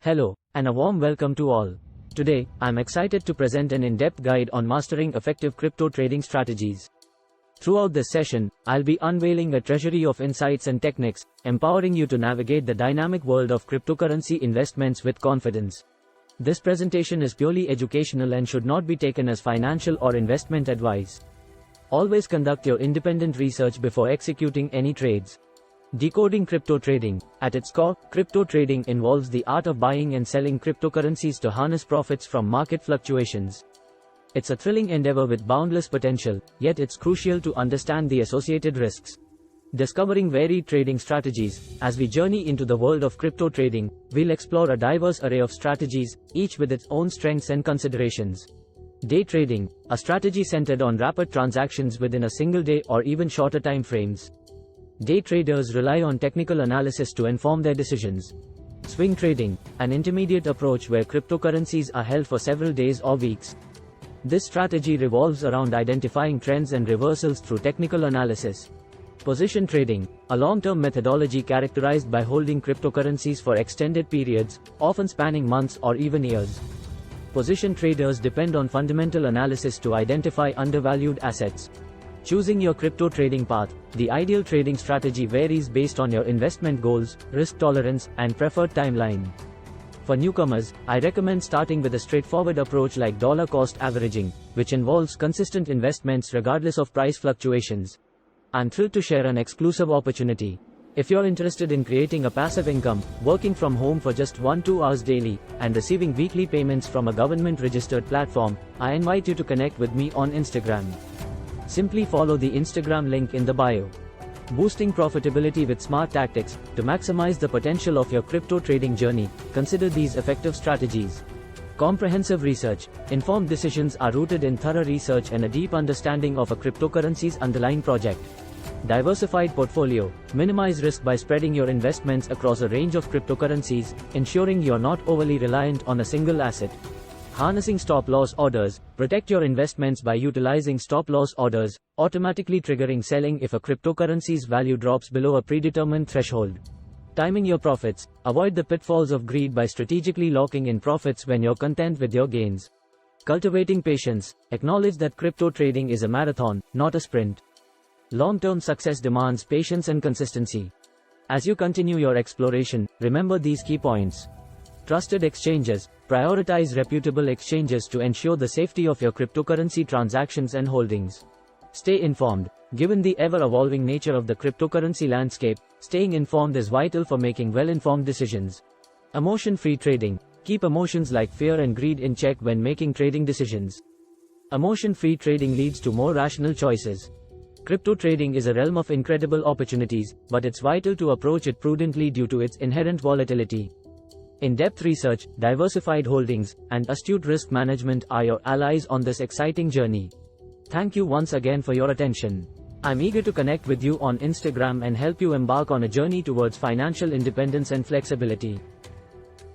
Hello, and a warm welcome to all. Today, I'm excited to present an in-depth guide on mastering effective crypto trading strategies. Throughout this session, I'll be unveiling a treasury of insights and techniques, empowering you to navigate the dynamic world of cryptocurrency investments with confidence. This presentation is purely educational and should not be taken as financial or investment advice. Always conduct your independent research before executing any trades. Decoding crypto trading. At its core, crypto trading involves the art of buying and selling cryptocurrencies to harness profits from market fluctuations. It's a thrilling endeavor with boundless potential, yet it's crucial to understand the associated risks. Discovering varied trading strategies. As we journey into the world of crypto trading, we'll explore a diverse array of strategies, each with its own strengths and considerations. Day trading, a strategy centered on rapid transactions within a single day or even shorter time frames. Day traders rely on technical analysis to inform their decisions. Swing trading, an intermediate approach where cryptocurrencies are held for several days or weeks. This strategy revolves around identifying trends and reversals through technical analysis. Position trading, a long-term methodology characterized by holding cryptocurrencies for extended periods, often spanning months or even years. Position traders depend on fundamental analysis to identify undervalued assets. Choosing your crypto trading path. The ideal trading strategy varies based on your investment goals, risk tolerance, and preferred timeline. For newcomers, I recommend starting with a straightforward approach like dollar cost averaging, which involves consistent investments regardless of price fluctuations. I'm thrilled to share an exclusive opportunity. If you're interested in creating a passive income, working from home for just 1-2 hours daily, and receiving weekly payments from a government-registered platform, I invite you to connect with me on Instagram. Simply follow the Instagram link in the bio. Boosting profitability with smart tactics. To maximize the potential of your crypto trading journey, consider these effective strategies. Comprehensive research. Informed decisions are rooted in thorough research and a deep understanding of a cryptocurrency's underlying project. Diversified portfolio. Minimize risk by spreading your investments across a range of cryptocurrencies, ensuring you're not overly reliant on a single asset. Harnessing stop-loss orders. Protect your investments by utilizing stop-loss orders, automatically triggering selling if a cryptocurrency's value drops below a predetermined threshold. Timing your profits. Avoid the pitfalls of greed by strategically locking in profits when you're content with your gains. Cultivating patience. Acknowledge that crypto trading is a marathon, not a sprint. Long-term success demands patience and consistency. As you continue your exploration, remember these key points. Trusted exchanges. Prioritize reputable exchanges to ensure the safety of your cryptocurrency transactions and holdings. Stay informed. Given the ever-evolving nature of the cryptocurrency landscape, staying informed is vital for making well-informed decisions. Emotion-free trading. Keep emotions like fear and greed in check when making trading decisions. Emotion-free trading leads to more rational choices. Crypto trading is a realm of incredible opportunities, but it's vital to approach it prudently due to its inherent volatility. In-depth research, diversified holdings, and astute risk management are your allies on this exciting journey. Thank you once again for your attention. I'm eager to connect with you on Instagram and help you embark on a journey towards financial independence and flexibility.